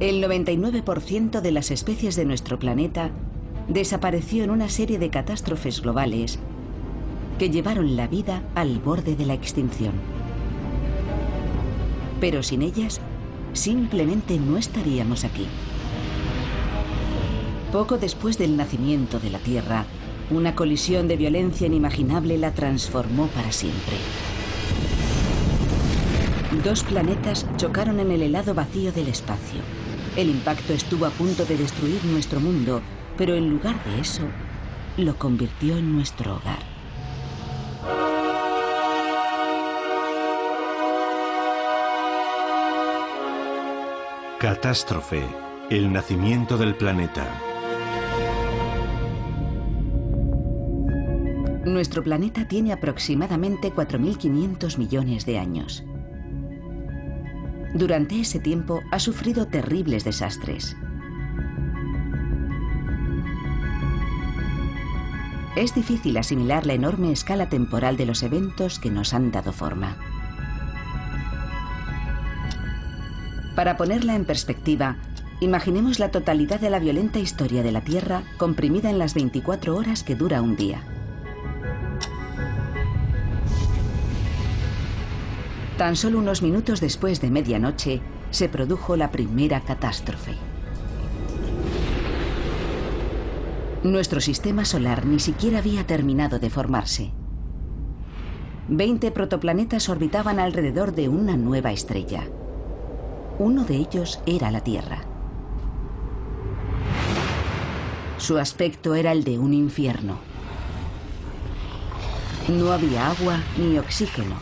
El 99% de las especies de nuestro planeta desapareció en una serie de catástrofes globales que llevaron la vida al borde de la extinción. Pero sin ellas, simplemente no estaríamos aquí. Poco después del nacimiento de la Tierra, una colisión de violencia inimaginable la transformó para siempre. Dos planetas chocaron en el helado vacío del espacio. El impacto estuvo a punto de destruir nuestro mundo, pero en lugar de eso, lo convirtió en nuestro hogar. Catástrofe, el nacimiento del planeta. Nuestro planeta tiene aproximadamente 4.500 millones de años. Durante ese tiempo ha sufrido terribles desastres. Es difícil asimilar la enorme escala temporal de los eventos que nos han dado forma. Para ponerla en perspectiva, imaginemos la totalidad de la violenta historia de la Tierra comprimida en las 24 horas que dura un día. Tan solo unos minutos después de medianoche, se produjo la primera catástrofe. Nuestro sistema solar ni siquiera había terminado de formarse. 20 protoplanetas orbitaban alrededor de una nueva estrella. Uno de ellos era la Tierra. Su aspecto era el de un infierno. No había agua ni oxígeno,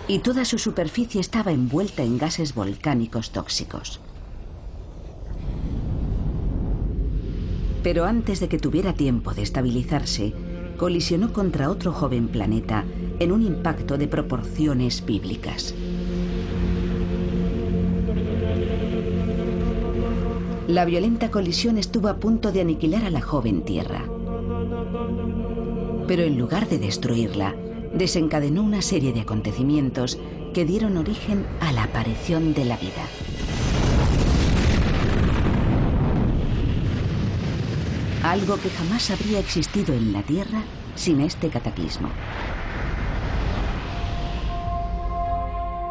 y toda su superficie estaba envuelta en gases volcánicos tóxicos. Pero antes de que tuviera tiempo de estabilizarse, colisionó contra otro joven planeta en un impacto de proporciones bíblicas. La violenta colisión estuvo a punto de aniquilar a la joven Tierra. Pero en lugar de destruirla, desencadenó una serie de acontecimientos que dieron origen a la aparición de la vida. Algo que jamás habría existido en la Tierra sin este cataclismo.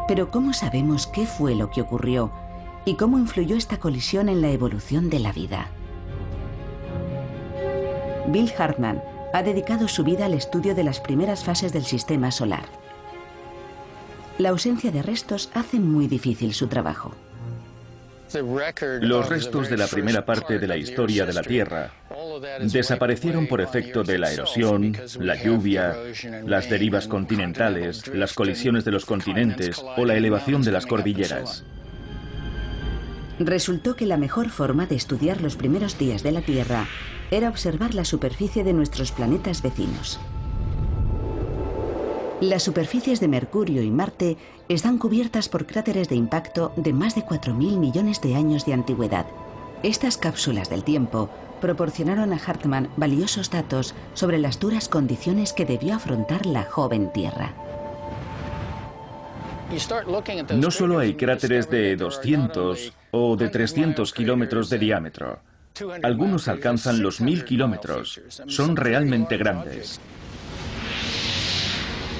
Pero ¿cómo sabemos qué fue lo que ocurrió y cómo influyó esta colisión en la evolución de la vida? Bill Hartmann ha dedicado su vida al estudio de las primeras fases del sistema solar. La ausencia de restos hace muy difícil su trabajo. Los restos de la primera parte de la historia de la Tierra desaparecieron por efecto de la erosión, la lluvia, las derivas continentales, las colisiones de los continentes o la elevación de las cordilleras. Resultó que la mejor forma de estudiar los primeros días de la Tierra era observar la superficie de nuestros planetas vecinos. Las superficies de Mercurio y Marte están cubiertas por cráteres de impacto de más de 4.000 millones de años de antigüedad. Estas cápsulas del tiempo proporcionaron a Hartmann valiosos datos sobre las duras condiciones que debió afrontar la joven Tierra. No solo hay cráteres de 200 o de 300 kilómetros de diámetro. Algunos alcanzan los 1000 kilómetros. Son realmente grandes.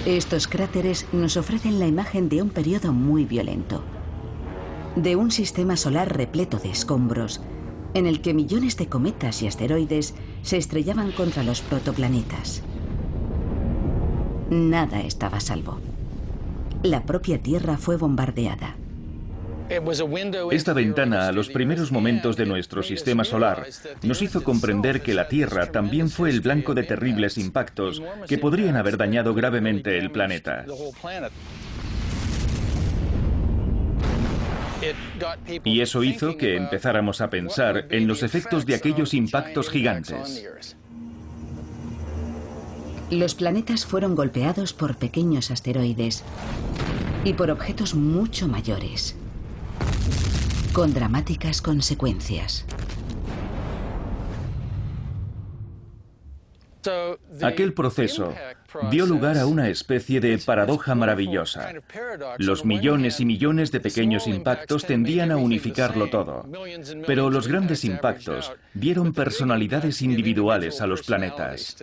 Estos cráteres nos ofrecen la imagen de un periodo muy violento. De un sistema solar repleto de escombros, en el que millones de cometas y asteroides se estrellaban contra los protoplanetas. Nada estaba a salvo. La propia Tierra fue bombardeada. Esta ventana a los primeros momentos de nuestro sistema solar nos hizo comprender que la Tierra también fue el blanco de terribles impactos que podrían haber dañado gravemente el planeta. Y eso hizo que empezáramos a pensar en los efectos de aquellos impactos gigantes. Los planetas fueron golpeados por pequeños asteroides y por objetos mucho mayores, con dramáticas consecuencias. Aquel proceso dio lugar a una especie de paradoja maravillosa. Los millones y millones de pequeños impactos tendían a unificarlo todo, pero los grandes impactos dieron personalidades individuales a los planetas.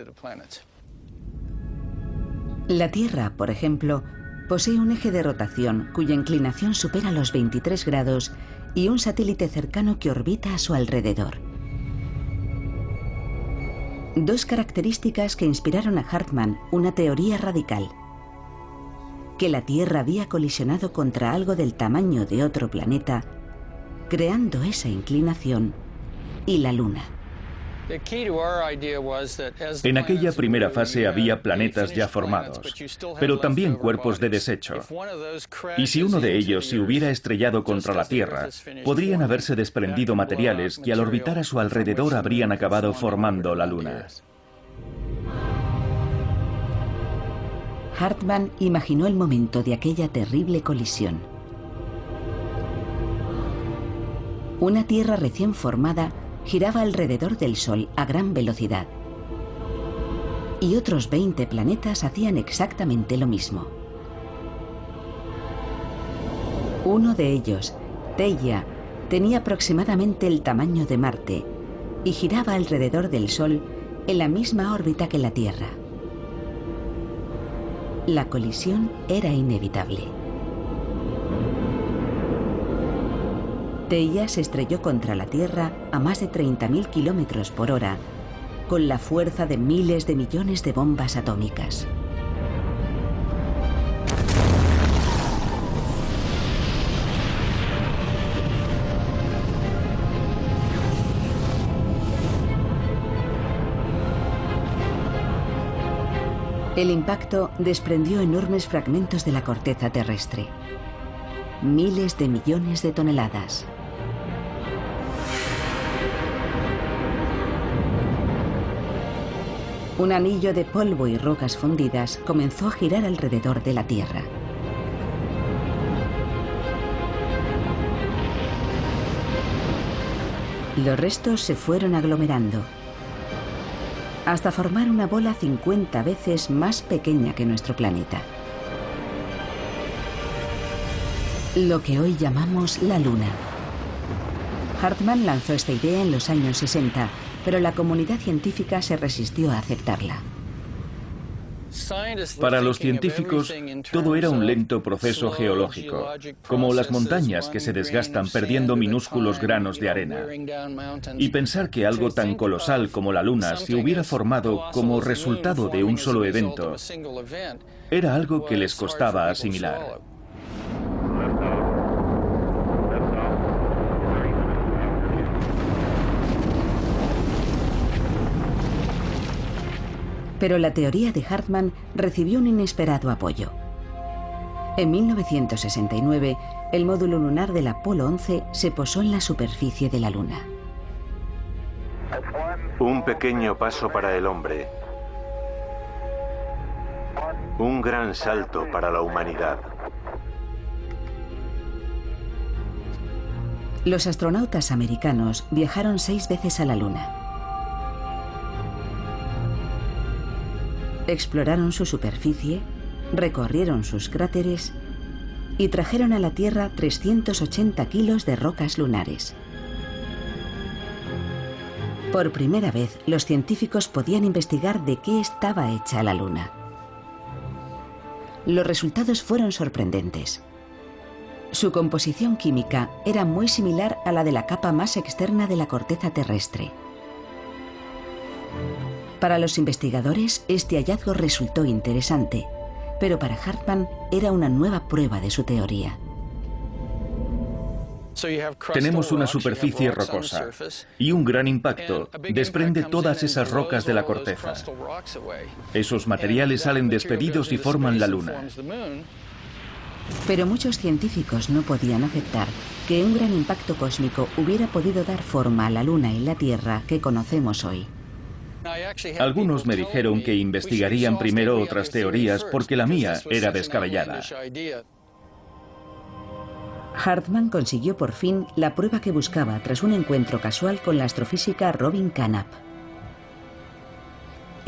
La Tierra, por ejemplo, posee un eje de rotación cuya inclinación supera los 23 grados y un satélite cercano que orbita a su alrededor. Dos características que inspiraron a Hartmann una teoría radical: que la Tierra había colisionado contra algo del tamaño de otro planeta, creando esa inclinación, y la Luna. En aquella primera fase había planetas ya formados, pero también cuerpos de desecho. Y si uno de ellos se hubiera estrellado contra la Tierra, podrían haberse desprendido materiales que al orbitar a su alrededor habrían acabado formando la Luna. Hartmann imaginó el momento de aquella terrible colisión. Una Tierra recién formada giraba alrededor del Sol a gran velocidad. Y otros 20 planetas hacían exactamente lo mismo. Uno de ellos, Theia, tenía aproximadamente el tamaño de Marte y giraba alrededor del Sol en la misma órbita que la Tierra. La colisión era inevitable. Theia se estrelló contra la Tierra a más de 30.000 kilómetros por hora, con la fuerza de miles de millones de bombas atómicas. El impacto desprendió enormes fragmentos de la corteza terrestre. Miles de millones de toneladas. Un anillo de polvo y rocas fundidas comenzó a girar alrededor de la Tierra. Los restos se fueron aglomerando, hasta formar una bola 50 veces más pequeña que nuestro planeta. Lo que hoy llamamos la Luna. Hartmann lanzó esta idea en los años 60, pero la comunidad científica se resistió a aceptarla. Para los científicos, todo era un lento proceso geológico, como las montañas que se desgastan perdiendo minúsculos granos de arena. Y pensar que algo tan colosal como la Luna se hubiera formado como resultado de un solo evento era algo que les costaba asimilar. Pero la teoría de Hartmann recibió un inesperado apoyo. En 1969, el módulo lunar del Apolo 11 se posó en la superficie de la Luna. Un pequeño paso para el hombre. Un gran salto para la humanidad. Los astronautas americanos viajaron 6 veces a la Luna. Exploraron su superficie, recorrieron sus cráteres y trajeron a la Tierra 380 kilos de rocas lunares. Por primera vez, los científicos podían investigar de qué estaba hecha la Luna. Los resultados fueron sorprendentes. Su composición química era muy similar a la de la capa más externa de la corteza terrestre. Para los investigadores, este hallazgo resultó interesante, pero para Hartmann era una nueva prueba de su teoría. Tenemos una superficie rocosa y un gran impacto desprende todas esas rocas de la corteza. Esos materiales salen despedidos y forman la Luna. Pero muchos científicos no podían aceptar que un gran impacto cósmico hubiera podido dar forma a la Luna y la Tierra que conocemos hoy. Algunos me dijeron que investigarían primero otras teorías porque la mía era descabellada. Hartmann consiguió por fin la prueba que buscaba tras un encuentro casual con la astrofísica Robin Carnap.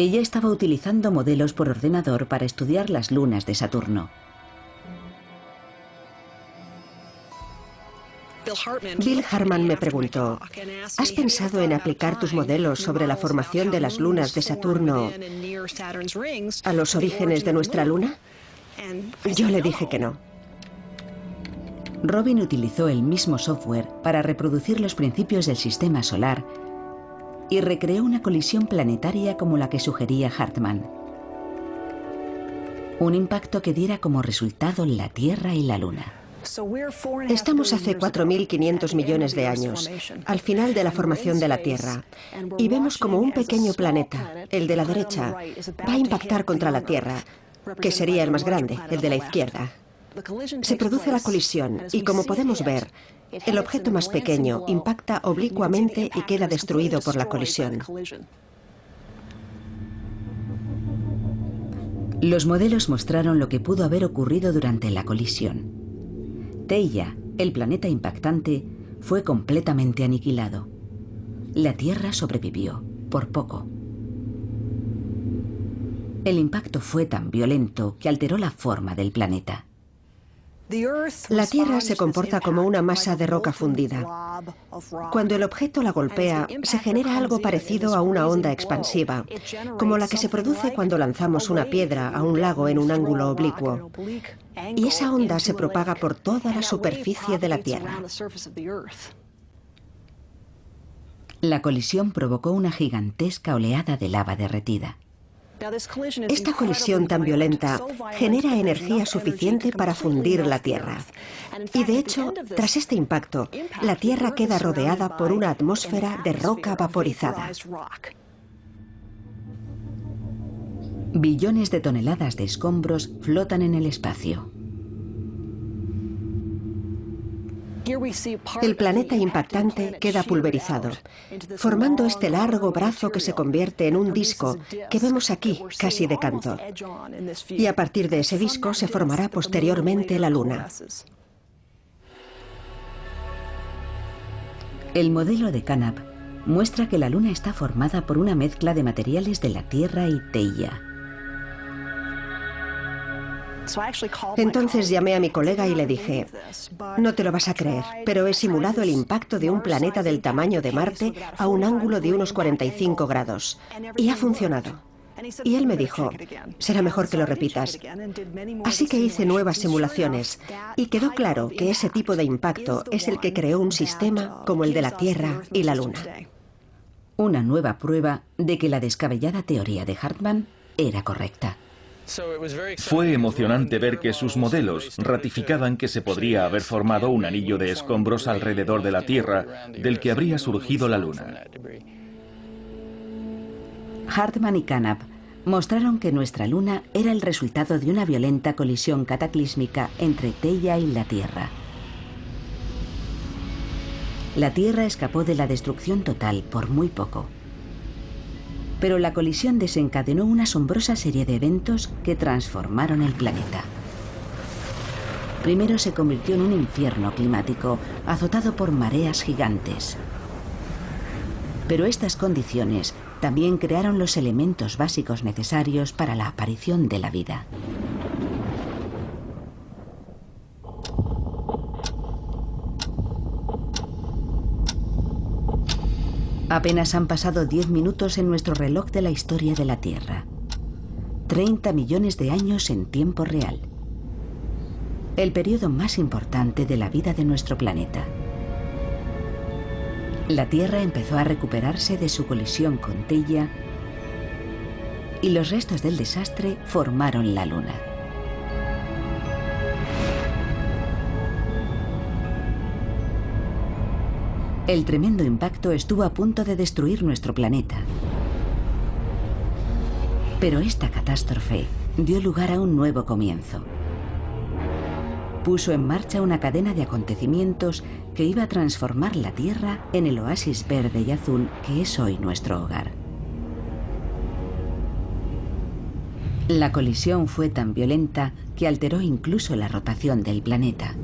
Ella estaba utilizando modelos por ordenador para estudiar las lunas de Saturno. Bill Hartman me preguntó, ¿has pensado en aplicar tus modelos sobre la formación de las lunas de Saturno a los orígenes de nuestra luna? Yo le dije que no. Robin utilizó el mismo software para reproducir los principios del sistema solar y recreó una colisión planetaria como la que sugería Hartman. Un impacto que diera como resultado la Tierra y la Luna. Estamos hace 4.500 millones de años, al final de la formación de la Tierra, y vemos como un pequeño planeta, el de la derecha, va a impactar contra la Tierra, que sería el más grande, el de la izquierda. Se produce la colisión y, como podemos ver, el objeto más pequeño impacta oblicuamente y queda destruido por la colisión. Los modelos mostraron lo que pudo haber ocurrido durante la colisión. Theia, el planeta impactante, fue completamente aniquilado. La Tierra sobrevivió, por poco. El impacto fue tan violento que alteró la forma del planeta. La Tierra se comporta como una masa de roca fundida. Cuando el objeto la golpea, se genera algo parecido a una onda expansiva, como la que se produce cuando lanzamos una piedra a un lago en un ángulo oblicuo. Y esa onda se propaga por toda la superficie de la Tierra. La colisión provocó una gigantesca oleada de lava derretida. Esta colisión tan violenta genera energía suficiente para fundir la Tierra. Y de hecho, tras este impacto, la Tierra queda rodeada por una atmósfera de roca vaporizada. Billones de toneladas de escombros flotan en el espacio. El planeta impactante queda pulverizado, formando este largo brazo que se convierte en un disco que vemos aquí, casi de canto. Y a partir de ese disco se formará posteriormente la Luna. El modelo de Canap muestra que la Luna está formada por una mezcla de materiales de la Tierra y Theia. Entonces llamé a mi colega y le dije, no te lo vas a creer, pero he simulado el impacto de un planeta del tamaño de Marte a un ángulo de unos 45 grados. Y ha funcionado. Y él me dijo, será mejor que lo repitas. Así que hice nuevas simulaciones y quedó claro que ese tipo de impacto es el que creó un sistema como el de la Tierra y la Luna. Una nueva prueba de que la descabellada teoría de Hartman era correcta. Fue emocionante ver que sus modelos ratificaban que se podría haber formado un anillo de escombros alrededor de la Tierra, del que habría surgido la Luna. Hartman y Canap mostraron que nuestra Luna era el resultado de una violenta colisión cataclísmica entre Theia y la Tierra. La Tierra escapó de la destrucción total por muy poco. Pero la colisión desencadenó una asombrosa serie de eventos que transformaron el planeta. Primero se convirtió en un infierno climático, azotado por mareas gigantes. Pero estas condiciones también crearon los elementos básicos necesarios para la aparición de la vida. Apenas han pasado 10 minutos en nuestro reloj de la historia de la Tierra. 30 millones de años en tiempo real. El periodo más importante de la vida de nuestro planeta. La Tierra empezó a recuperarse de su colisión con Theia y los restos del desastre formaron la Luna. El tremendo impacto estuvo a punto de destruir nuestro planeta. Pero esta catástrofe dio lugar a un nuevo comienzo. Puso en marcha una cadena de acontecimientos que iba a transformar la Tierra en el oasis verde y azul que es hoy nuestro hogar. La colisión fue tan violenta que alteró incluso la rotación del planeta.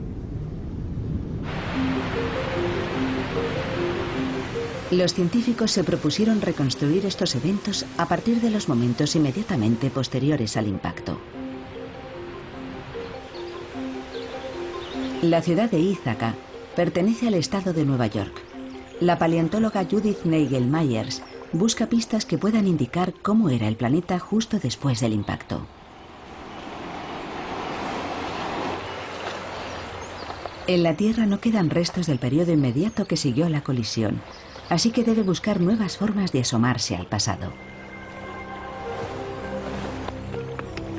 Los científicos se propusieron reconstruir estos eventos a partir de los momentos inmediatamente posteriores al impacto. La ciudad de Ítaca pertenece al estado de Nueva York. La paleontóloga Judith Nagel Myers busca pistas que puedan indicar cómo era el planeta justo después del impacto. En la Tierra no quedan restos del periodo inmediato que siguió a la colisión, así que debe buscar nuevas formas de asomarse al pasado.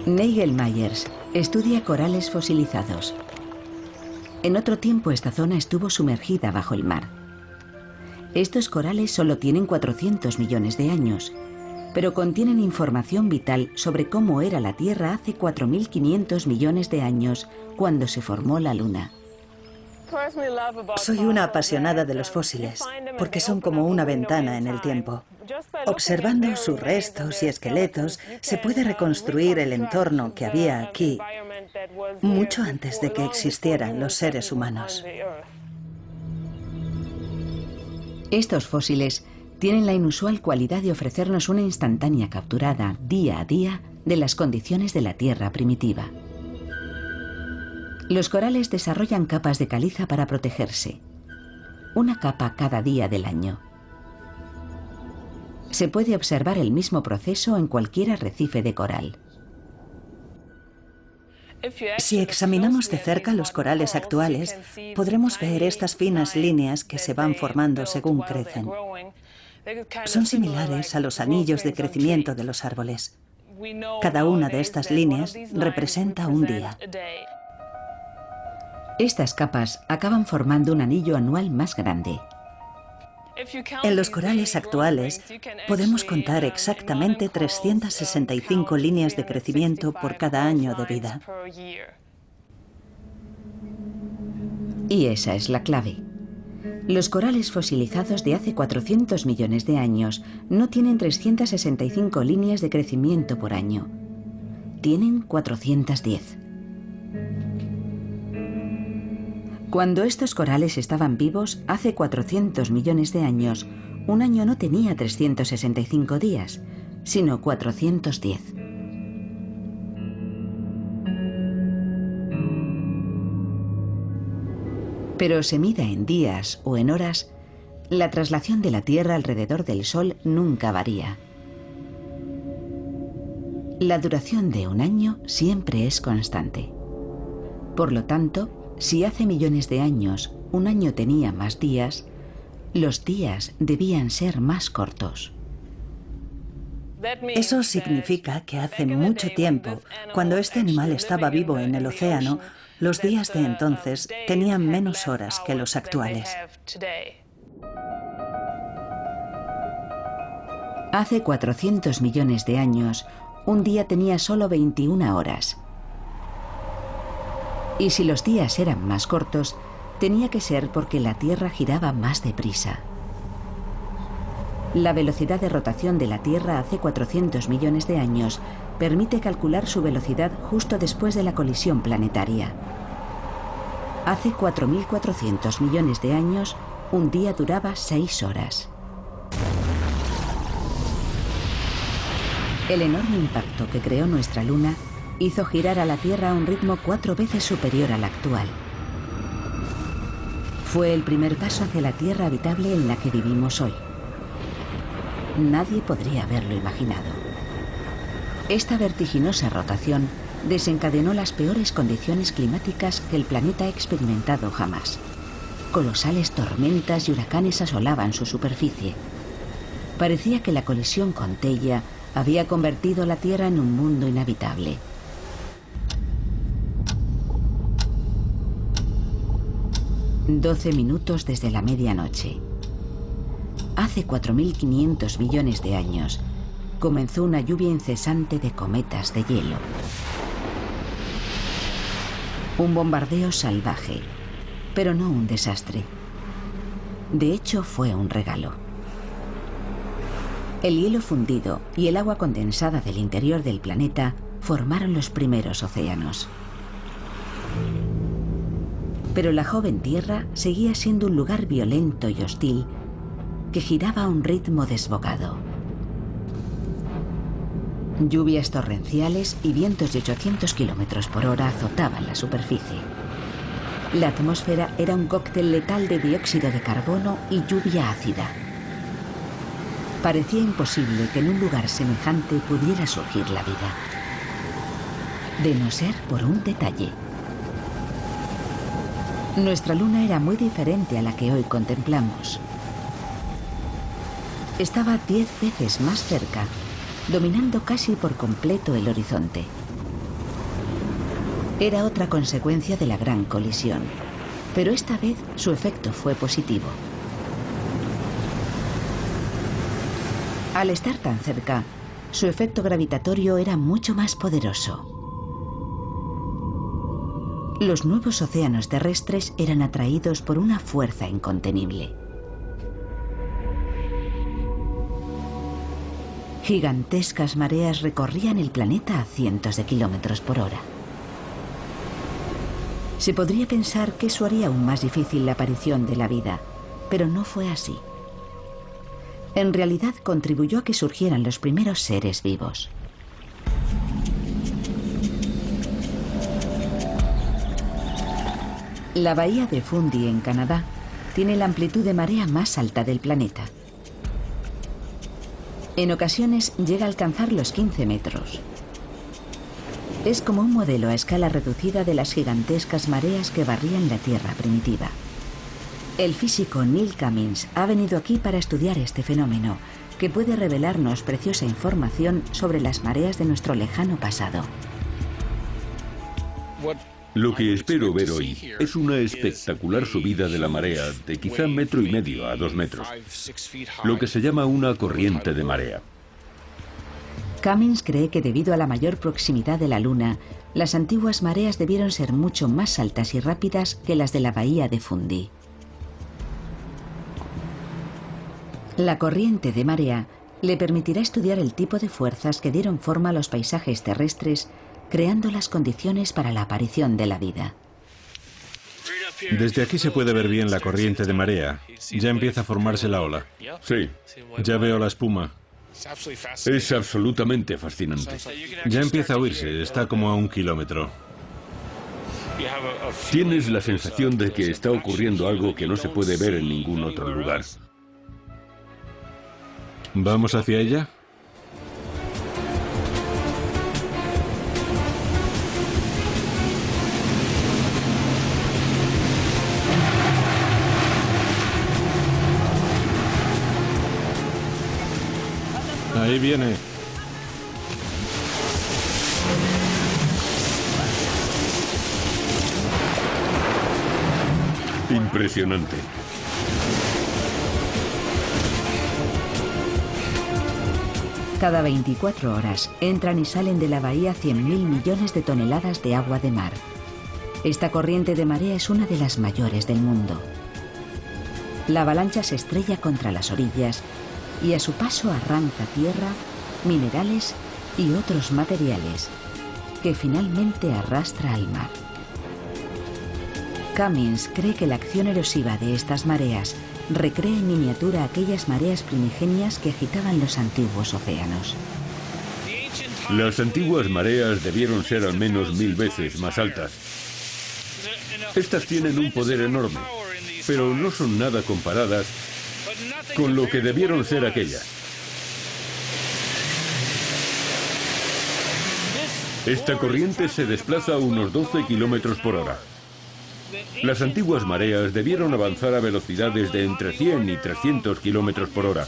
Nagel Myers estudia corales fosilizados. En otro tiempo esta zona estuvo sumergida bajo el mar. Estos corales solo tienen 400 millones de años, pero contienen información vital sobre cómo era la Tierra hace 4.500 millones de años, cuando se formó la Luna. Soy una apasionada de los fósiles, porque son como una ventana en el tiempo. Observando sus restos y esqueletos, se puede reconstruir el entorno que había aquí, mucho antes de que existieran los seres humanos. Estos fósiles tienen la inusual cualidad de ofrecernos una instantánea capturada, día a día, de las condiciones de la Tierra primitiva. Los corales desarrollan capas de caliza para protegerse. Una capa cada día del año. Se puede observar el mismo proceso en cualquier arrecife de coral. Si examinamos de cerca los corales actuales, podremos ver estas finas líneas que se van formando según crecen. Son similares a los anillos de crecimiento de los árboles. Cada una de estas líneas representa un día. Estas capas acaban formando un anillo anual más grande. En los corales actuales podemos contar exactamente 365 líneas de crecimiento por cada año de vida. Y esa es la clave. Los corales fosilizados de hace 400 millones de años no tienen 365 líneas de crecimiento por año. Tienen 410. Cuando estos corales estaban vivos, hace 400 millones de años, un año no tenía 365 días, sino 410. Pero se mida en días o en horas, la traslación de la Tierra alrededor del Sol nunca varía. La duración de un año siempre es constante. Por lo tanto, si hace millones de años un año tenía más días, los días debían ser más cortos. Eso significa que hace mucho tiempo, cuando este animal estaba vivo en el océano, los días de entonces tenían menos horas que los actuales. Hace 400 millones de años, un día tenía solo 21 horas. Y si los días eran más cortos, tenía que ser porque la Tierra giraba más deprisa. La velocidad de rotación de la Tierra hace 400 millones de años permite calcular su velocidad justo después de la colisión planetaria. Hace 4.400 millones de años, un día duraba 6 horas. El enorme impacto que creó nuestra Luna hizo girar a la Tierra a un ritmo 4 veces superior al actual. Fue el primer paso hacia la Tierra habitable en la que vivimos hoy. Nadie podría haberlo imaginado. Esta vertiginosa rotación desencadenó las peores condiciones climáticas que el planeta ha experimentado jamás. Colosales tormentas y huracanes asolaban su superficie. Parecía que la colisión con Theia había convertido la Tierra en un mundo inhabitable. «12 minutos desde la medianoche. Hace 4.500 millones de años comenzó una lluvia incesante de cometas de hielo. Un bombardeo salvaje, pero no un desastre. De hecho, fue un regalo. El hielo fundido y el agua condensada del interior del planeta formaron los primeros océanos. Pero la joven Tierra seguía siendo un lugar violento y hostil, que giraba a un ritmo desbocado. Lluvias torrenciales y vientos de 800 kilómetros por hora azotaban la superficie. La atmósfera era un cóctel letal de dióxido de carbono y lluvia ácida. Parecía imposible que en un lugar semejante pudiera surgir la vida. De no ser por un detalle. Nuestra luna era muy diferente a la que hoy contemplamos. Estaba 10 veces más cerca, dominando casi por completo el horizonte. Era otra consecuencia de la gran colisión, pero esta vez su efecto fue positivo. Al estar tan cerca, su efecto gravitatorio era mucho más poderoso. Los nuevos océanos terrestres eran atraídos por una fuerza incontenible. Gigantescas mareas recorrían el planeta a cientos de kilómetros por hora. Se podría pensar que eso haría aún más difícil la aparición de la vida, pero no fue así. En realidad contribuyó a que surgieran los primeros seres vivos. La bahía de Fundy, en Canadá, tiene la amplitud de marea más alta del planeta. En ocasiones llega a alcanzar los 15 metros. Es como un modelo a escala reducida de las gigantescas mareas que barrían la Tierra primitiva. El físico Neil Cummins ha venido aquí para estudiar este fenómeno, que puede revelarnos preciosa información sobre las mareas de nuestro lejano pasado. Lo que espero ver hoy es una espectacular subida de la marea de quizá 1,5 metros a 2 metros, lo que se llama una corriente de marea. Cummins cree que debido a la mayor proximidad de la Luna, las antiguas mareas debieron ser mucho más altas y rápidas que las de la bahía de Fundy. La corriente de marea le permitirá estudiar el tipo de fuerzas que dieron forma a los paisajes terrestres, creando las condiciones para la aparición de la vida. Desde aquí se puede ver bien la corriente de marea. Ya empieza a formarse la ola. Sí, Ya veo la espuma. es absolutamente fascinante. Ya empieza a oírse, está como a 1 kilómetro. Tienes la sensación de que está ocurriendo algo que no se puede ver en ningún otro lugar. ¿Vamos hacia ella? Ahí viene. Impresionante. Cada 24 horas entran y salen de la bahía 100.000 millones de toneladas de agua de mar. Esta corriente de marea es una de las mayores del mundo. La avalancha se estrella contra las orillas y a su paso arranca tierra, minerales y otros materiales que finalmente arrastra al mar. Cummins cree que la acción erosiva de estas mareas recrea en miniatura aquellas mareas primigenias que agitaban los antiguos océanos. Las antiguas mareas debieron ser al menos 1000 veces más altas. Estas tienen un poder enorme, pero no son nada comparadas con lo que debieron ser aquellas. Esta corriente se desplaza a unos 12 kilómetros por hora. Las antiguas mareas debieron avanzar a velocidades de entre 100 y 300 kilómetros por hora.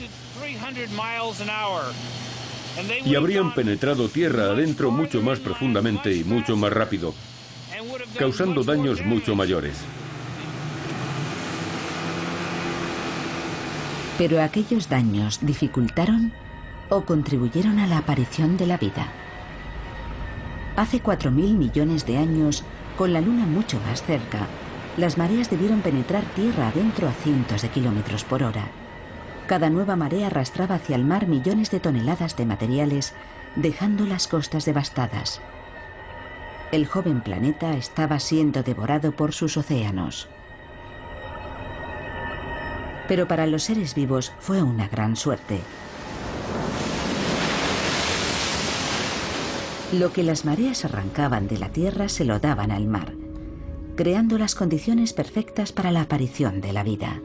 Y habrían penetrado tierra adentro mucho más profundamente y mucho más rápido, causando daños mucho mayores. Pero aquellos daños dificultaron o contribuyeron a la aparición de la vida. Hace 4.000 millones de años, con la Luna mucho más cerca, las mareas debieron penetrar tierra adentro a cientos de kilómetros por hora. Cada nueva marea arrastraba hacia el mar millones de toneladas de materiales, dejando las costas devastadas. El joven planeta estaba siendo devorado por sus océanos. Pero para los seres vivos fue una gran suerte. Lo que las mareas arrancaban de la tierra se lo daban al mar, creando las condiciones perfectas para la aparición de la vida.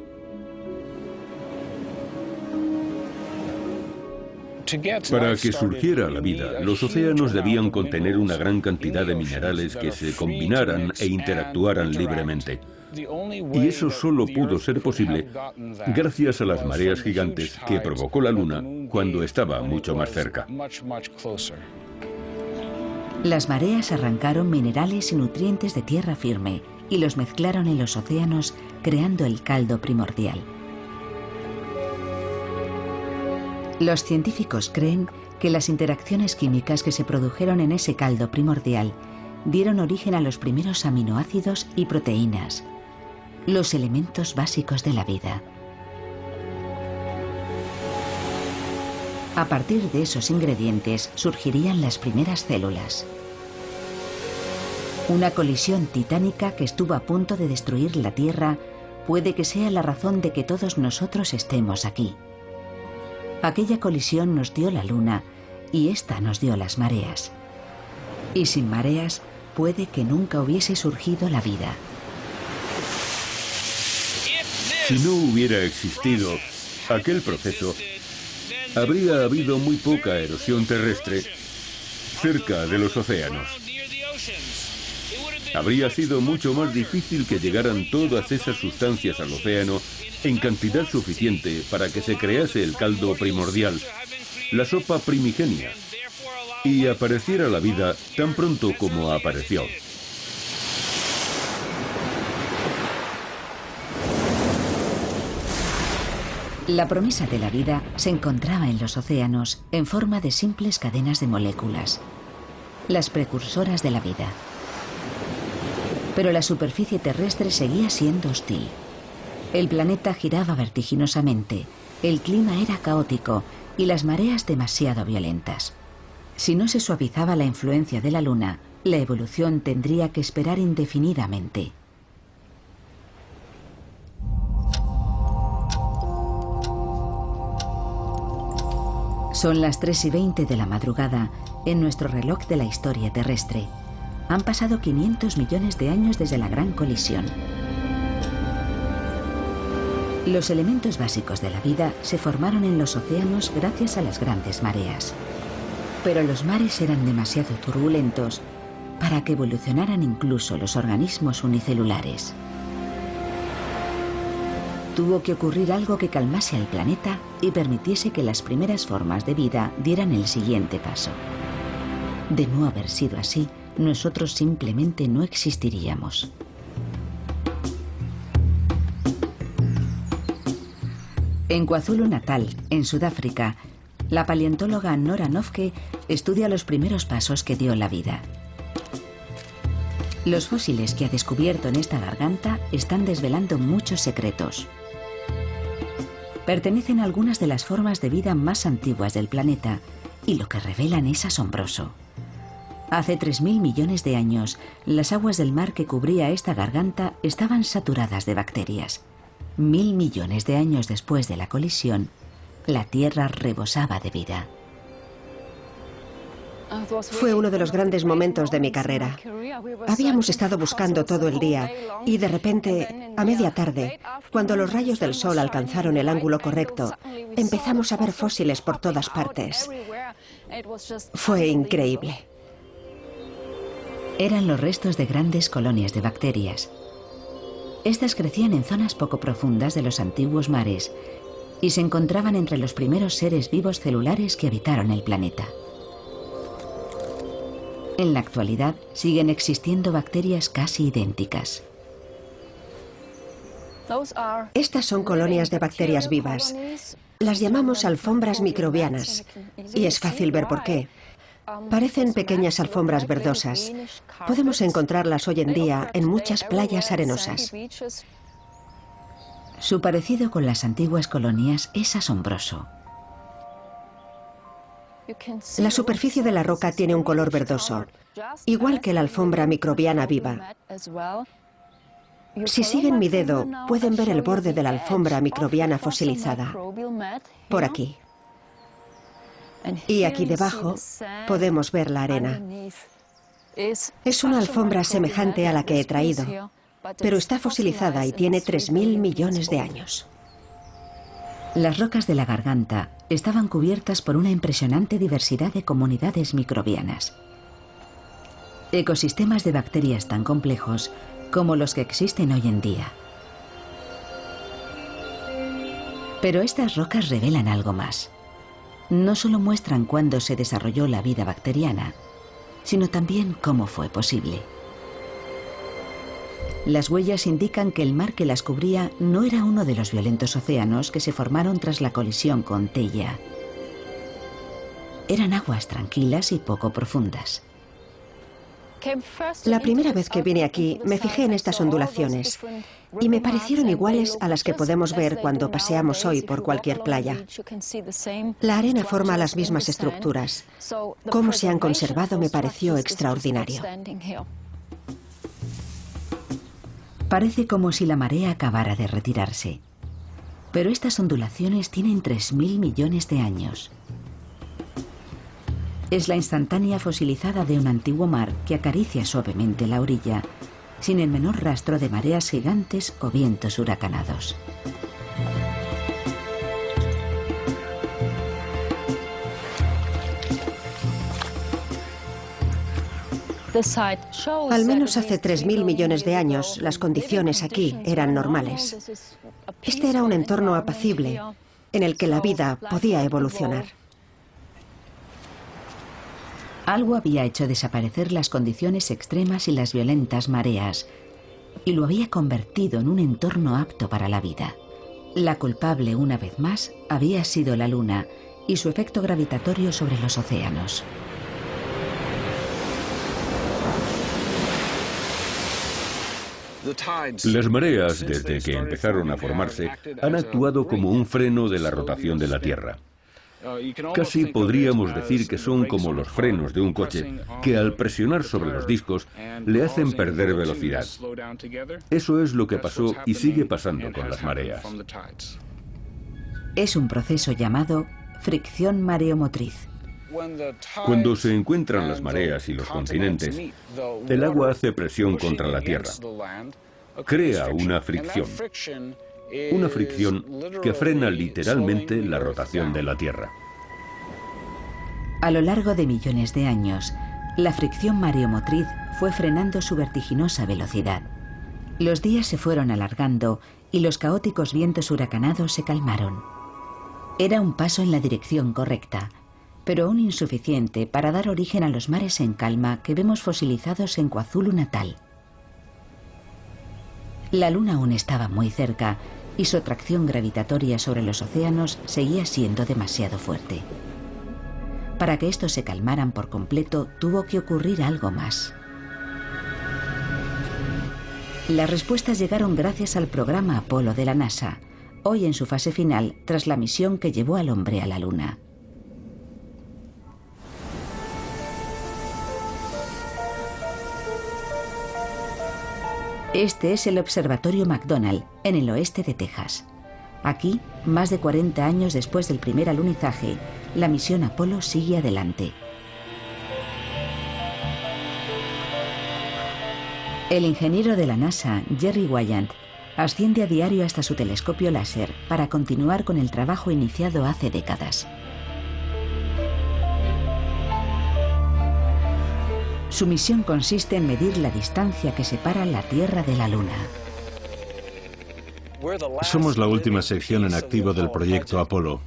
Para que surgiera la vida, los océanos debían contener una gran cantidad de minerales que se combinaran e interactuaran libremente. Y eso solo pudo ser posible gracias a las mareas gigantes que provocó la Luna cuando estaba mucho más cerca. Las mareas arrancaron minerales y nutrientes de tierra firme y los mezclaron en los océanos, creando el caldo primordial. Los científicos creen que las interacciones químicas que se produjeron en ese caldo primordial dieron origen a los primeros aminoácidos y proteínas, los elementos básicos de la vida. A partir de esos ingredientes surgirían las primeras células. Una colisión titánica que estuvo a punto de destruir la Tierra puede que sea la razón de que todos nosotros estemos aquí. Aquella colisión nos dio la Luna y esta nos dio las mareas. Y sin mareas puede que nunca hubiese surgido la vida. Si no hubiera existido aquel proceso, habría habido muy poca erosión terrestre cerca de los océanos. Habría sido mucho más difícil que llegaran todas esas sustancias al océano en cantidad suficiente para que se crease el caldo primordial, la sopa primigenia, y apareciera la vida tan pronto como apareció. La promesa de la vida se encontraba en los océanos en forma de simples cadenas de moléculas, las precursoras de la vida. Pero la superficie terrestre seguía siendo hostil. El planeta giraba vertiginosamente, el clima era caótico y las mareas demasiado violentas. Si no se suavizaba la influencia de la Luna, la evolución tendría que esperar indefinidamente. Son las 3:20 de la madrugada en nuestro reloj de la historia terrestre. Han pasado 500 millones de años desde la gran colisión. Los elementos básicos de la vida se formaron en los océanos gracias a las grandes mareas. Pero los mares eran demasiado turbulentos para que evolucionaran incluso los organismos unicelulares. Tuvo que ocurrir algo que calmase al planeta y permitiese que las primeras formas de vida dieran el siguiente paso. De no haber sido así, nosotros simplemente no existiríamos. En KwaZulu-Natal, en Sudáfrica, la paleontóloga Nora Noffke estudia los primeros pasos que dio la vida. Los fósiles que ha descubierto en esta garganta están desvelando muchos secretos. Pertenecen a algunas de las formas de vida más antiguas del planeta y lo que revelan es asombroso. Hace 3.000 millones de años, las aguas del mar que cubría esta garganta estaban saturadas de bacterias. 1.000 millones de años después de la colisión, la Tierra rebosaba de vida. Fue uno de los grandes momentos de mi carrera. Habíamos estado buscando todo el día y de repente, a media tarde, cuando los rayos del sol alcanzaron el ángulo correcto, empezamos a ver fósiles por todas partes. Fue increíble. Eran los restos de grandes colonias de bacterias. Estas crecían en zonas poco profundas de los antiguos mares y se encontraban entre los primeros seres vivos celulares que habitaron el planeta. En la actualidad siguen existiendo bacterias casi idénticas. Estas son colonias de bacterias vivas. Las llamamos alfombras microbianas. Y es fácil ver por qué. Parecen pequeñas alfombras verdosas. Podemos encontrarlas hoy en día en muchas playas arenosas. Su parecido con las antiguas colonias es asombroso. La superficie de la roca tiene un color verdoso, igual que la alfombra microbiana viva. Si siguen mi dedo, pueden ver el borde de la alfombra microbiana fosilizada. Por aquí. Y aquí debajo podemos ver la arena. Es una alfombra semejante a la que he traído, pero está fosilizada y tiene 3.000 millones de años. Las rocas de la garganta estaban cubiertas por una impresionante diversidad de comunidades microbianas. Ecosistemas de bacterias tan complejos como los que existen hoy en día. Pero estas rocas revelan algo más. No solo muestran cuándo se desarrolló la vida bacteriana, sino también cómo fue posible. Las huellas indican que el mar que las cubría no era uno de los violentos océanos que se formaron tras la colisión con Theia. Eran aguas tranquilas y poco profundas. La primera vez que vine aquí me fijé en estas ondulaciones y me parecieron iguales a las que podemos ver cuando paseamos hoy por cualquier playa. La arena forma las mismas estructuras. Cómo se han conservado me pareció extraordinario. Parece como si la marea acabara de retirarse. Pero estas ondulaciones tienen 3.000 millones de años. Es la instantánea fosilizada de un antiguo mar que acaricia suavemente la orilla, sin el menor rastro de mareas gigantes o vientos huracanados. Al menos hace 3.000 millones de años, las condiciones aquí eran normales. Este era un entorno apacible, en el que la vida podía evolucionar. Algo había hecho desaparecer las condiciones extremas y las violentas mareas, y lo había convertido en un entorno apto para la vida. La culpable, una vez más, había sido la Luna y su efecto gravitatorio sobre los océanos. Las mareas, desde que empezaron a formarse, han actuado como un freno de la rotación de la Tierra. Casi podríamos decir que son como los frenos de un coche, que al presionar sobre los discos le hacen perder velocidad. Eso es lo que pasó y sigue pasando con las mareas. Es un proceso llamado fricción mareomotriz. Cuando se encuentran las mareas y los continentes, el agua hace presión contra la Tierra. Crea una fricción. Una fricción que frena literalmente la rotación de la Tierra. A lo largo de millones de años, la fricción mareomotriz fue frenando su vertiginosa velocidad. Los días se fueron alargando y los caóticos vientos huracanados se calmaron. Era un paso en la dirección correcta, pero aún insuficiente para dar origen a los mares en calma que vemos fosilizados en KwaZulu Natal. La Luna aún estaba muy cerca y su atracción gravitatoria sobre los océanos seguía siendo demasiado fuerte. Para que estos se calmaran por completo, tuvo que ocurrir algo más. Las respuestas llegaron gracias al programa Apolo de la NASA, hoy en su fase final tras la misión que llevó al hombre a la Luna. Este es el Observatorio McDonald, en el oeste de Texas. Aquí, más de 40 años después del primer alunizaje, la misión Apolo sigue adelante. El ingeniero de la NASA, Jerry Wyant, asciende a diario hasta su telescopio láser para continuar con el trabajo iniciado hace décadas. Su misión consiste en medir la distancia que separa la Tierra de la Luna. Somos la última sección en activo del proyecto Apolo.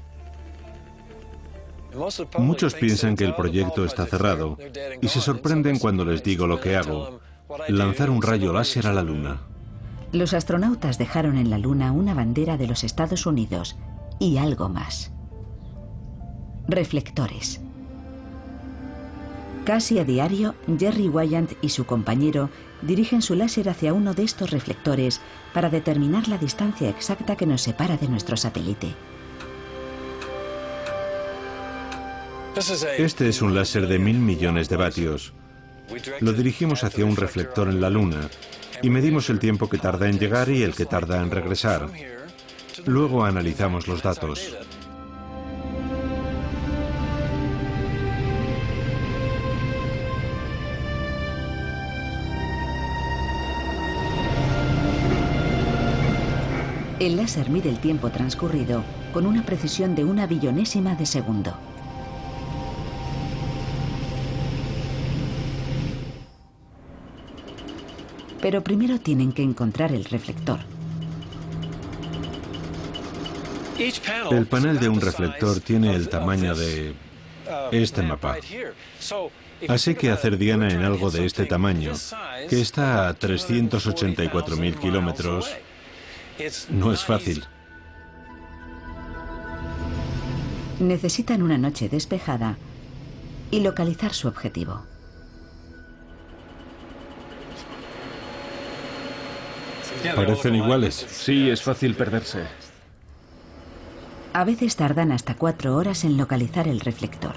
Muchos piensan que el proyecto está cerrado y se sorprenden cuando les digo lo que hago: lanzar un rayo láser a la Luna. Los astronautas dejaron en la Luna una bandera de los Estados Unidos y algo más. Reflectores. Casi a diario, Jerry Wyant y su compañero dirigen su láser hacia uno de estos reflectores para determinar la distancia exacta que nos separa de nuestro satélite. Este es un láser de 1000 millones de vatios. Lo dirigimos hacia un reflector en la Luna y medimos el tiempo que tarda en llegar y el que tarda en regresar. Luego analizamos los datos. El láser mide el tiempo transcurrido con una precisión de 1 billonésima de segundo. Pero primero tienen que encontrar el reflector. El panel de un reflector tiene el tamaño de este mapa. Así que hacer diana en algo de este tamaño, que está a 384.000 kilómetros, no es fácil. Necesitan una noche despejada y localizar su objetivo. ¿Parecen iguales? Sí, es fácil perderse. A veces tardan hasta 4 horas en localizar el reflector.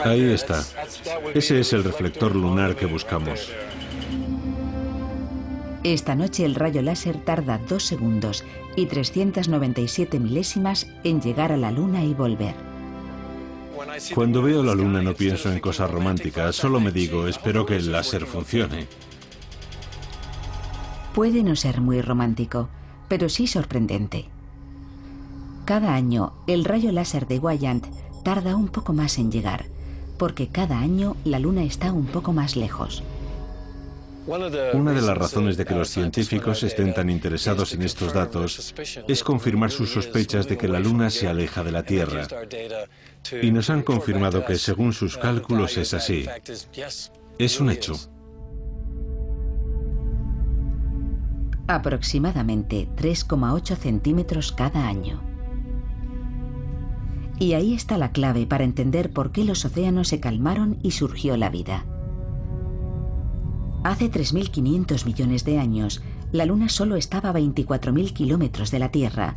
Ahí está. Ese es el reflector lunar que buscamos. Esta noche el rayo láser tarda 2 segundos y 397 milésimas en llegar a la Luna y volver. Cuando veo la Luna no pienso en cosas románticas, solo me digo, espero que el láser funcione. Puede no ser muy romántico, pero sí sorprendente. Cada año, el rayo láser de Weyand tarda un poco más en llegar, porque cada año la Luna está un poco más lejos. Una de las razones de que los científicos estén tan interesados en estos datos es confirmar sus sospechas de que la Luna se aleja de la Tierra. Y nos han confirmado que según sus cálculos es así. Es un hecho. Aproximadamente 3,8 centímetros cada año. Y ahí está la clave para entender por qué los océanos se calmaron y surgió la vida. Hace 3.500 millones de años, la Luna solo estaba a 24.000 kilómetros de la Tierra,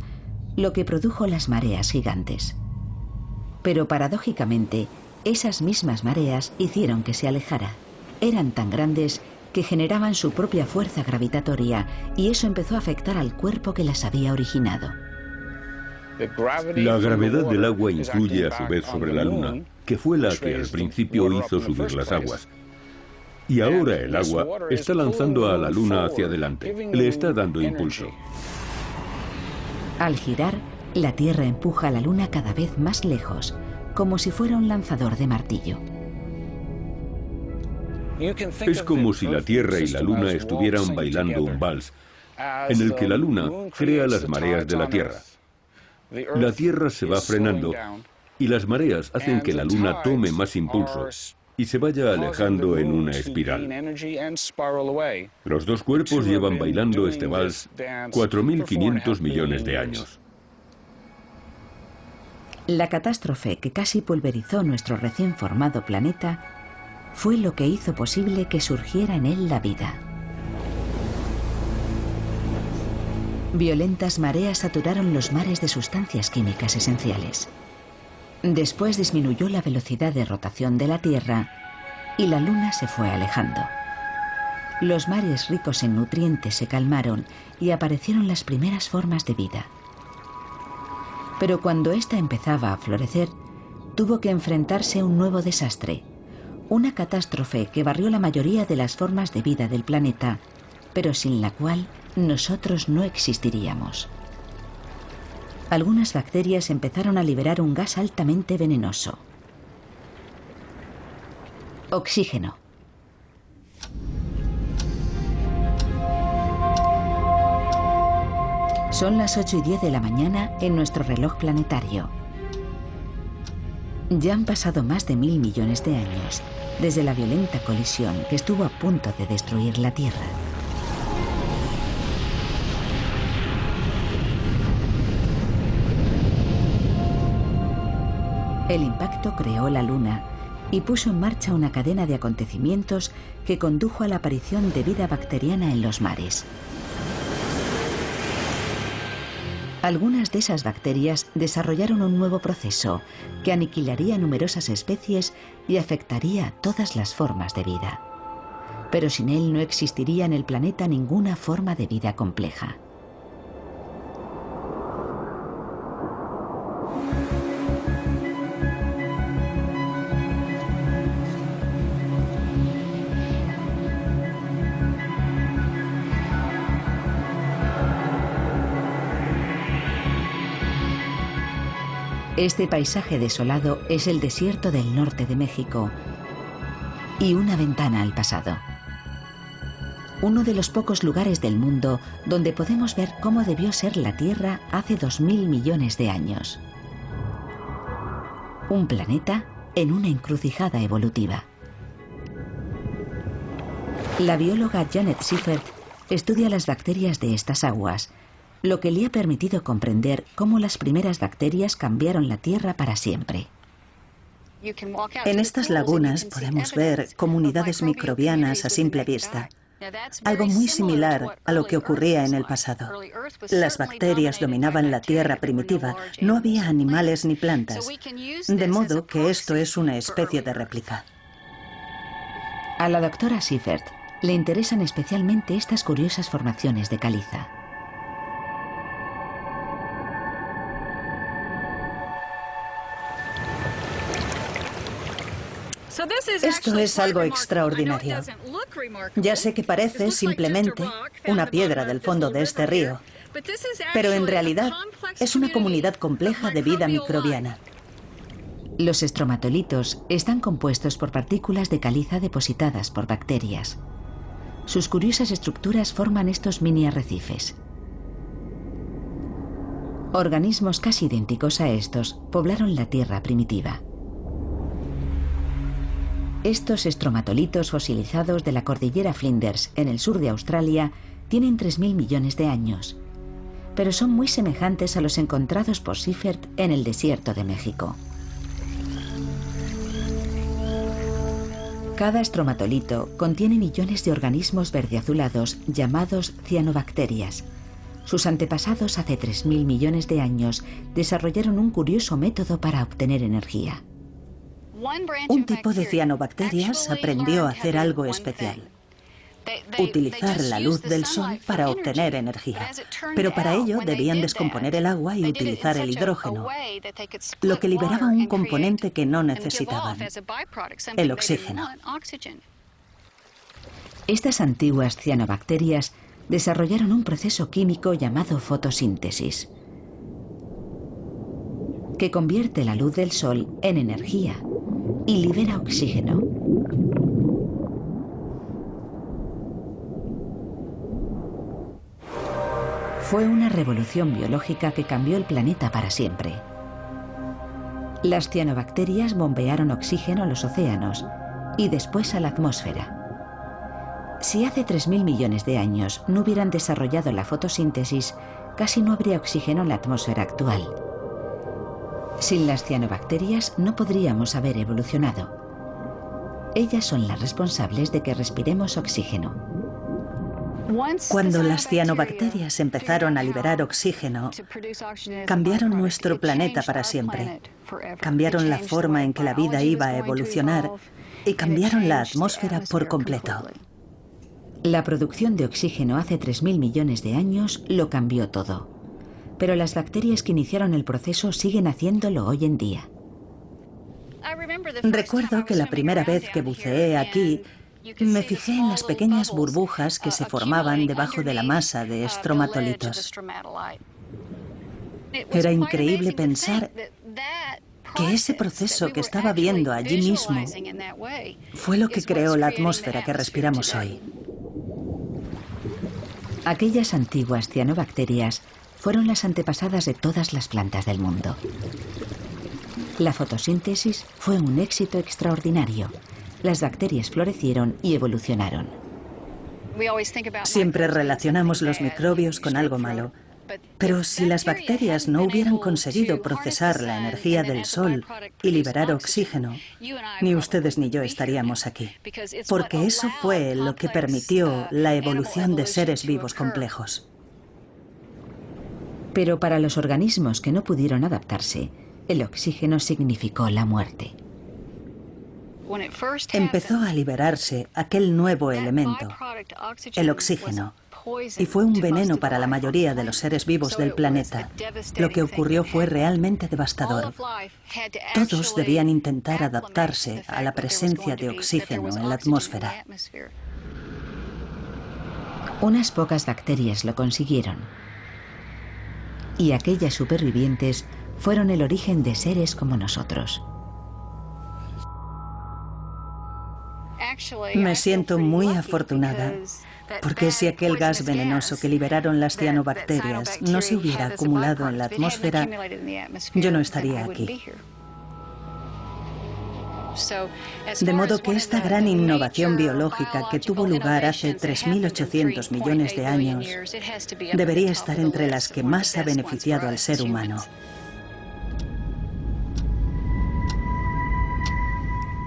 lo que produjo las mareas gigantes. Pero paradójicamente, esas mismas mareas hicieron que se alejara. Eran tan grandes que generaban su propia fuerza gravitatoria y eso empezó a afectar al cuerpo que las había originado. La gravedad del agua influye a su vez sobre la Luna, que fue la que al principio hizo subir las aguas. Y ahora el agua está lanzando a la Luna hacia adelante, le está dando impulso. Al girar, la Tierra empuja a la Luna cada vez más lejos, como si fuera un lanzador de martillo. Es como si la Tierra y la Luna estuvieran bailando un vals, en el que la Luna crea las mareas de la Tierra. La Tierra se va frenando y las mareas hacen que la Luna tome más impulso y se vaya alejando en una espiral. Los dos cuerpos llevan bailando este vals 4.500 millones de años. La catástrofe que casi pulverizó nuestro recién formado planeta fue lo que hizo posible que surgiera en él la vida. Violentas mareas saturaron los mares de sustancias químicas esenciales. Después disminuyó la velocidad de rotación de la Tierra y la Luna se fue alejando. Los mares ricos en nutrientes se calmaron y aparecieron las primeras formas de vida. Pero cuando ésta empezaba a florecer, tuvo que enfrentarse a un nuevo desastre, una catástrofe que barrió la mayoría de las formas de vida del planeta, pero sin la cual nosotros no existiríamos. Algunas bacterias empezaron a liberar un gas altamente venenoso: oxígeno. Son las 8:10 de la mañana en nuestro reloj planetario. Ya han pasado más de 1.000 millones de años desde la violenta colisión que estuvo a punto de destruir la Tierra. El impacto creó la Luna y puso en marcha una cadena de acontecimientos que condujo a la aparición de vida bacteriana en los mares. Algunas de esas bacterias desarrollaron un nuevo proceso que aniquilaría numerosas especies y afectaría a todas las formas de vida. Pero sin él no existiría en el planeta ninguna forma de vida compleja. Este paisaje desolado es el desierto del norte de México y una ventana al pasado. Uno de los pocos lugares del mundo donde podemos ver cómo debió ser la Tierra hace 2000 millones de años. Un planeta en una encrucijada evolutiva. La bióloga Janet Siffert estudia las bacterias de estas aguas, lo que le ha permitido comprender cómo las primeras bacterias cambiaron la Tierra para siempre. En estas lagunas podemos ver comunidades microbianas a simple vista, algo muy similar a lo que ocurría en el pasado. Las bacterias dominaban la Tierra primitiva, no había animales ni plantas, de modo que esto es una especie de réplica. A la doctora Siffert le interesan especialmente estas curiosas formaciones de caliza. Esto es algo extraordinario. Ya sé que parece simplemente una piedra del fondo de este río, pero en realidad es una comunidad compleja de vida microbiana. Los estromatolitos están compuestos por partículas de caliza depositadas por bacterias. Sus curiosas estructuras forman estos mini arrecifes. Organismos casi idénticos a estos poblaron la Tierra primitiva. Estos estromatolitos fosilizados de la cordillera Flinders, en el sur de Australia, tienen 3000 millones de años, pero son muy semejantes a los encontrados por Siffert en el desierto de México. Cada estromatolito contiene millones de organismos verdeazulados llamados cianobacterias. Sus antepasados hace 3000 millones de años desarrollaron un curioso método para obtener energía. Un tipo de cianobacterias aprendió a hacer algo especial: utilizar la luz del sol para obtener energía. Pero para ello debían descomponer el agua y utilizar el hidrógeno, lo que liberaba un componente que no necesitaban: el oxígeno. Estas antiguas cianobacterias desarrollaron un proceso químico llamado fotosíntesis, que convierte la luz del sol en energía y libera oxígeno. Fue una revolución biológica que cambió el planeta para siempre. Las cianobacterias bombearon oxígeno a los océanos y después a la atmósfera. Si hace 3000 millones de años no hubieran desarrollado la fotosíntesis, casi no habría oxígeno en la atmósfera actual. Sin las cianobacterias no podríamos haber evolucionado. Ellas son las responsables de que respiremos oxígeno. Cuando las cianobacterias empezaron a liberar oxígeno, cambiaron nuestro planeta para siempre. Cambiaron la forma en que la vida iba a evolucionar y cambiaron la atmósfera por completo. La producción de oxígeno hace 3000 millones de años lo cambió todo. Pero las bacterias que iniciaron el proceso siguen haciéndolo hoy en día. Recuerdo que la primera vez que buceé aquí, me fijé en las pequeñas burbujas que se formaban debajo de la masa de estromatolitos. Era increíble pensar que ese proceso que estaba viendo allí mismo fue lo que creó la atmósfera que respiramos hoy. Aquellas antiguas cianobacterias fueron las antepasadas de todas las plantas del mundo. La fotosíntesis fue un éxito extraordinario. Las bacterias florecieron y evolucionaron. Siempre relacionamos los microbios con algo malo. Pero si las bacterias no hubieran conseguido procesar la energía del sol y liberar oxígeno, ni ustedes ni yo estaríamos aquí. Porque eso fue lo que permitió la evolución de seres vivos complejos. Pero para los organismos que no pudieron adaptarse, el oxígeno significó la muerte. Empezó a liberarse aquel nuevo elemento, el oxígeno, y fue un veneno para la mayoría de los seres vivos del planeta. Lo que ocurrió fue realmente devastador. Todos debían intentar adaptarse a la presencia de oxígeno en la atmósfera. Unas pocas bacterias lo consiguieron. Y aquellas supervivientes fueron el origen de seres como nosotros. Me siento muy afortunada, porque si aquel gas venenoso que liberaron las cianobacterias no se hubiera acumulado en la atmósfera, yo no estaría aquí. De modo que esta gran innovación biológica que tuvo lugar hace 3.800 millones de años debería estar entre las que más ha beneficiado al ser humano.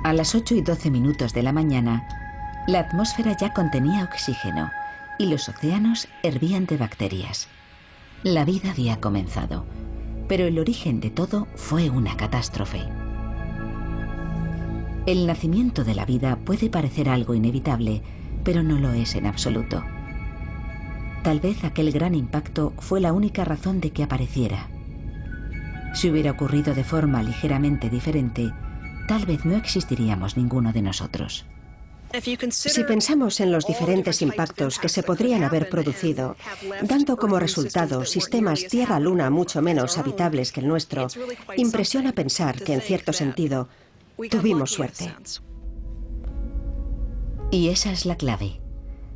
A las 8:12 de la mañana, la atmósfera ya contenía oxígeno y los océanos hervían de bacterias. La vida había comenzado, pero el origen de todo fue una catástrofe. El nacimiento de la vida puede parecer algo inevitable, pero no lo es en absoluto. Tal vez aquel gran impacto fue la única razón de que apareciera. Si hubiera ocurrido de forma ligeramente diferente, tal vez no existiríamos ninguno de nosotros. Si pensamos en los diferentes impactos que se podrían haber producido, dando como resultado sistemas Tierra-Luna mucho menos habitables que el nuestro, impresiona pensar que, en cierto sentido, tuvimos suerte. Y esa es la clave.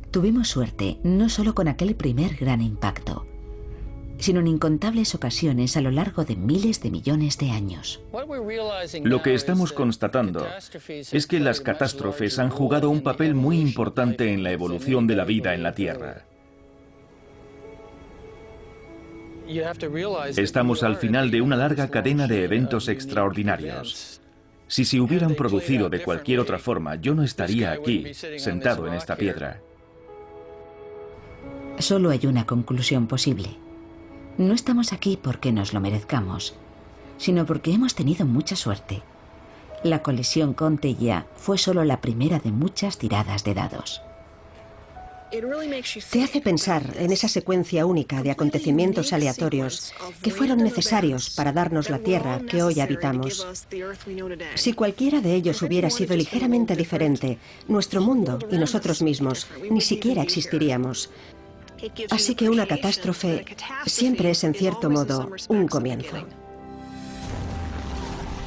Tuvimos suerte no solo con aquel primer gran impacto, sino en incontables ocasiones a lo largo de miles de millones de años. Lo que estamos constatando es que las catástrofes han jugado un papel muy importante en la evolución de la vida en la Tierra. Estamos al final de una larga cadena de eventos extraordinarios. Si se hubieran producido de cualquier otra forma, yo no estaría aquí, sentado en esta piedra. Solo hay una conclusión posible. No estamos aquí porque nos lo merezcamos, sino porque hemos tenido mucha suerte. La colisión con Theia fue solo la primera de muchas tiradas de dados. Te hace pensar en esa secuencia única de acontecimientos aleatorios que fueron necesarios para darnos la Tierra que hoy habitamos. Si cualquiera de ellos hubiera sido ligeramente diferente, nuestro mundo y nosotros mismos ni siquiera existiríamos. Así que una catástrofe siempre es, en cierto modo, un comienzo.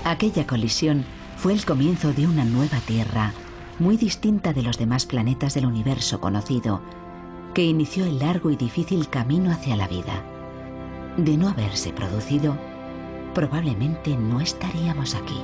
Aquella colisión fue el comienzo de una nueva Tierra, muy distinta de los demás planetas del universo conocido, que inició el largo y difícil camino hacia la vida. De no haberse producido, probablemente no estaríamos aquí.